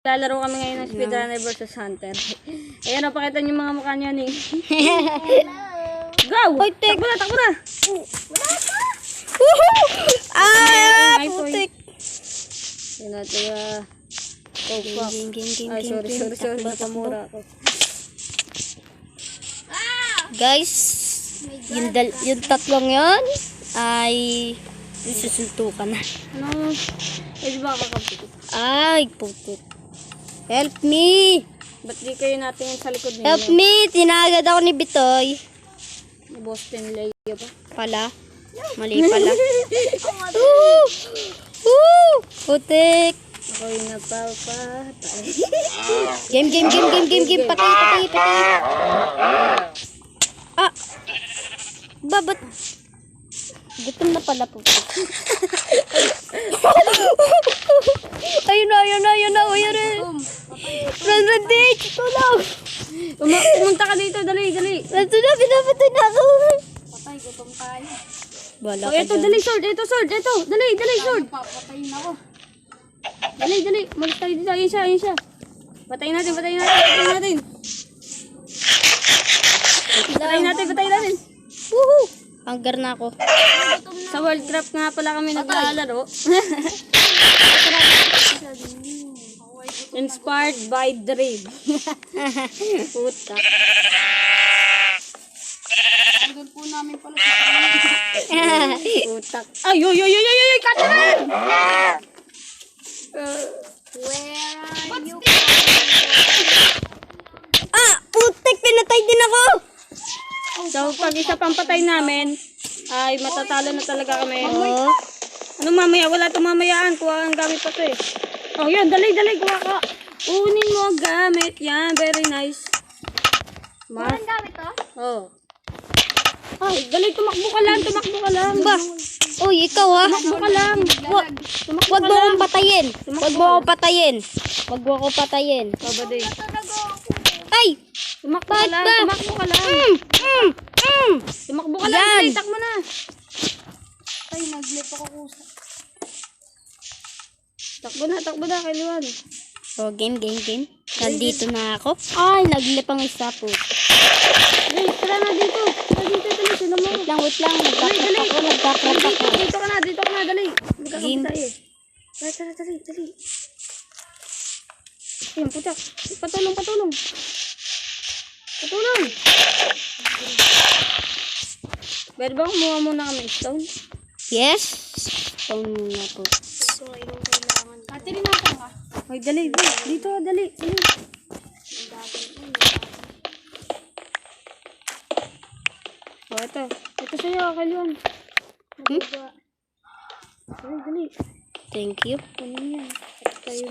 Lalaro kami ngayon ng Speedrunner vs Hunter. Ayan, pakita niyo mga mukha niya ni. Go! Hoy, takbo na, takbo na! Wala ka! Woohoo! Ah, putik! Yun natin, oh, fuck. Ay, sorry. Nakamura ako. Guys, yung tatlong yon ay susuntukan na. Ano? Eh, di ba kakapit? Ay, putik. Help me! Ba't di kayo natin sa likod ninyo? Help me! Tinagad ako ni Bitoy. Boston Leo ba? Pala. Mali pala. Woo! Woo! Putik! Ako yung napapatay. Game. Patay. Ah! Babat. Gutom na pala po. Ayun na. Run, Dave! Tulong! Pumunta ka dito, dali. Nandun na, pinapatay na ako. Patay, gutom tayo. Wala Oh, ka ito, dyan. dali, sword. Dali, sword. Papatayin ako. Dali. Malis tayo dito. Ayun siya. Patayin natin. Patayin natin. Woohoo! Hunger na ako. Sa Worldcraft nga pala kami naglalaro. Inspired by Dream. Puta. Idol po namin pala sa Putak. Ay! Katanan! Where are you? Ah! Putik! Pinatay din ako! So, pag isa pang patay namin, ay matatalo na talaga kami. Oh. Anong mamaya? Wala itong mamayaan. Kuha ang gamit pa ito eh. Oh, yun. Dali. Kuha ka. Unin mo ang gamit. Yan. Very nice. Ang gamit to? Oh. Ay, dali. Tumakbo ka lang. Ba? Uy, ikaw ha? Tumakbo ka lang. Wag mo akong patayin. Wag mo akong patayin. Babade. Ay! Tumakbo ka lang. Ba? Tumakbo ka lang. Tumakbo ka lang. Yan. Dali. Takbo na. Ay, nag-lip ako kusa. Takbo na. Kay Luan. Oh, game. Nandito na ako. Ay, naglipang isa po. Hey, tara na dito. Dali. Sino mo? Wait lang. Nagkakrap ako. Dito ka na. Dali. Game. Magkakapit tayo. Dali. Ayun, putak. Patulong. Pwede ba kumuha muna kami stone? Yes. Stone muna po. So, yung kailangan. Ate, rinatan ka. Ay, dali. Dito, dali. Oh, ito. Ito sa'yo, Kaluan. Dali. Thank you. Kunin yan. Tayo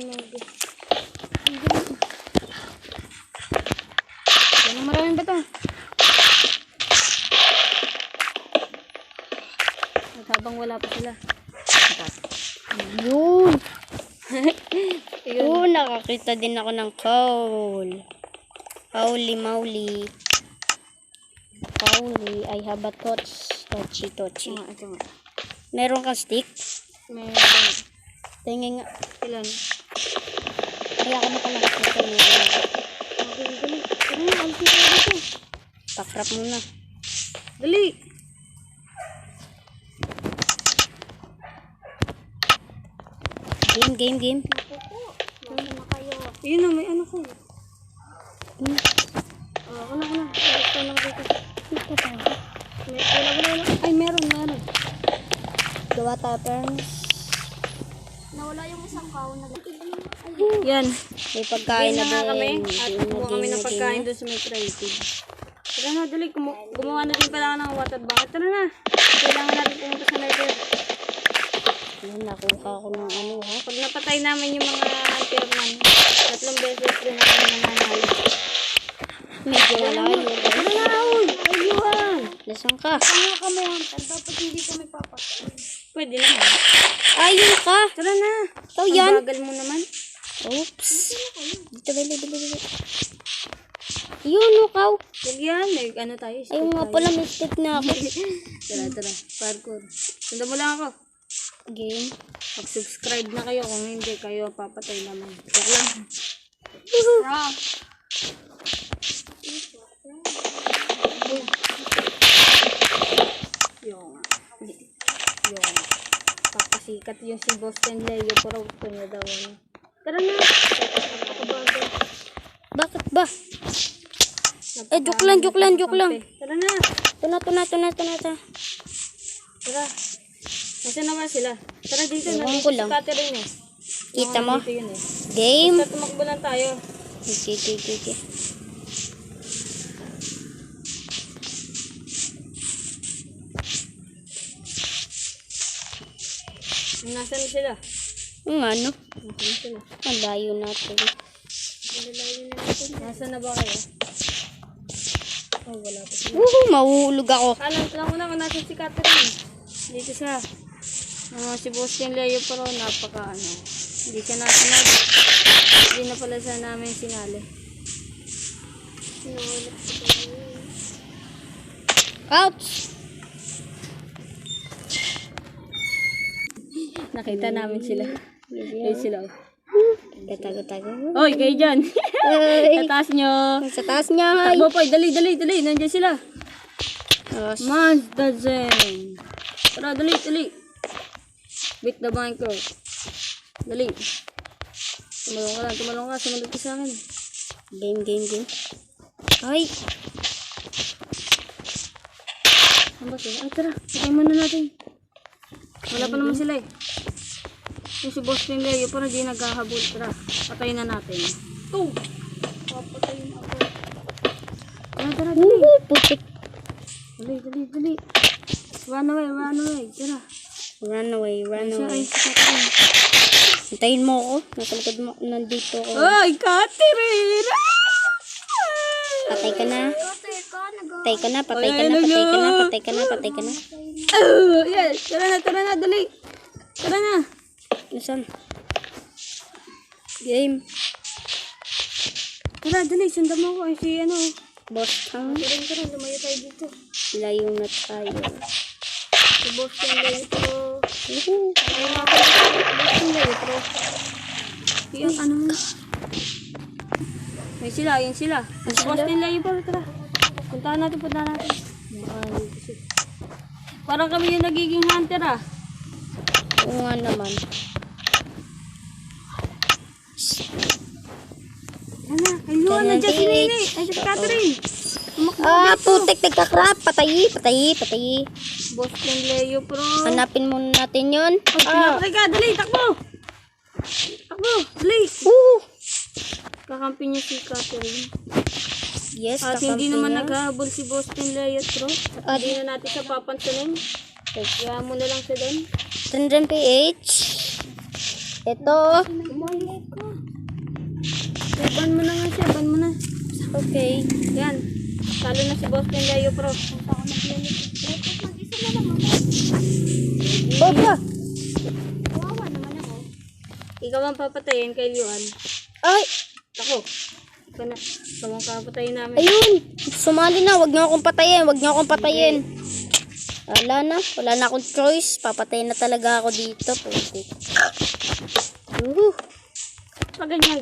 Yan, maraming bato. At habang wala pa sila. Yun. Yun, nakakita din ako ng coal. Holy moly. I have a touchy. Ito nga. Meron kang stick? Meron. Tingin nga. Ilan? Kaya ka na pala. Dali. Ano, alis na tayo dito. Pakrap muna. Dali. Game. Nasaan na kayo? Yun na, may ano ko. Ako na. Basta lang dito. Wala. Ay, meron. Gawa tayo, friends. Nawala yung isang kaon na. Yan. May pagkain na Kain na nga kami. din. At kumuha kami ng pagkain doon sa may creative. Tara na, dali. Gumawa na din pala ng water bucket. Tara na. Kailangan natin pumunta sa nether. Ayan, nakuha ko ng ano ha. Pag napatay namin yung mga antirman, 3 beses din ako nananalo. Medyo wala yun. Tara na, uy! Ayuhan! Nasaan ka? Kaya kami, Hunter. Dapat hindi kami papatay. Pwede naman. Ayun ka! Tara na! Ikaw yan! Ang bagal mo naman. Oops! Dito. Yun, ukaw. Huwag yan. Ano tayo? Ayun nga pala, may stick na ako. Tara. Parkour. Sundan mo lang ako. Game. Mag-subscribe na kayo. Kung hindi kayo, papatay naman. Joke lang. Bro. Yung papasikat yung si Boston Leo pero gusto niya daw ano. Tara na. Bakit ba? Joke lang. Tara na. Tuna. Tara. Nasaan na ba sila? Tara dito. Ewan Nandito ko si lang. Catherine eh. Kita mo? Dito yun eh. Game. Basta tumakbo lang tayo. Okay. Nasaan na sila? Ano? Nasaan na sila? Ang layo natin. Nasaan na ba kayo? Oh, wala pa sila. Mahuhulog ako. Alam ko na kung nasaan si Catherine. Dito siya. Si Boston Leo pero napaka ano. Hindi siya nasunod. Hindi na pala siya namin sinali. Ouch! Nakita namin sila. Ayun sila. Tago. Oy, kayo dyan. Ay, Sa taas nyo. sa taas niya. Ay. Takbo po, dali. Nandiyan sila. Mas dozen. Tara, dali. Beat the bunker. Dali. Tumalong ka. Sumunod ka sa akin. Game. Ay, Saan ba sila? Ay, tara. Patay muna natin. Wala pa naman sila eh. Yung si Boston Leo, parang di naghahabol. Tara, patayin na natin. Papatayin ako. Tara, dali. putik. Dali. Run away. Tara. Run away. Ay, si Catherine. Hintayin mo ako. Nasa likod mo. Nandito ako. Ay, Catherine! Patay ka na. Patay ka na. Yes, tara na, dali. Tara na. Nasaan? Game. Tara, dali, sundan mo ako. Ay, si ano. Boss, ha? Tara, lumayo tayo dito. Layo na tayo. Si Boston Leo, pero... Woohoo! Ay, nga pala, Boston Leo, pero... Yung ano mo. Ayun sila. Si Boston Leo, pero tara. Puntahan natin. Parang kami yung nagiging hunter ah. Oo nga naman. Ano? Ayun, nandiyan si Nene. Ay, si Catherine. Putik, nagkakrap. Patay. Boston Leo, pero... Hanapin muna natin yun. Pinapatay ka, dali, takbo, dali. Kakampi niya si Catherine. Yes, At hindi kakampi naman niya. naghahabol si Boston Leo, bro. At hindi na natin siya papansinin. Kaya mo na lang siya doon. Tandem PH. Ito. Ban mo na nga siya, ban mo na. Okay. Yan. Talo na si Boston Leo, bro. Opa. Kawawa naman ako. Ikaw ang papatayin kay Luan. Ay. Ako. Ikaw ang papatayin namin. Ayun. Sumali na. Wag niyo akong patayin. Wala na akong choice. Papatayin na talaga ako dito. Putik. Pag ganyan.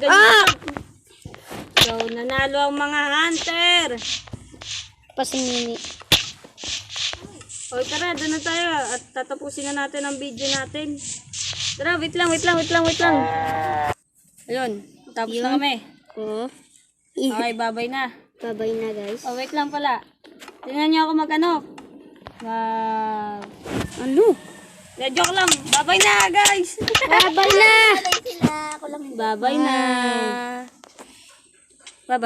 So, nanalo ang mga hunter. Pasinini. O tara, doon na tayo at tatapusin na natin ang video natin. Tara, wait lang. Ayun, tapos na kami. Oo. Okay, babay na. Babay na, guys. Oh, wait lang pala. Tingnan niyo ako mag-ano. Ano? Joke lang. Babay na, guys. Babay na. Patay sila. Ako lang. Babay na.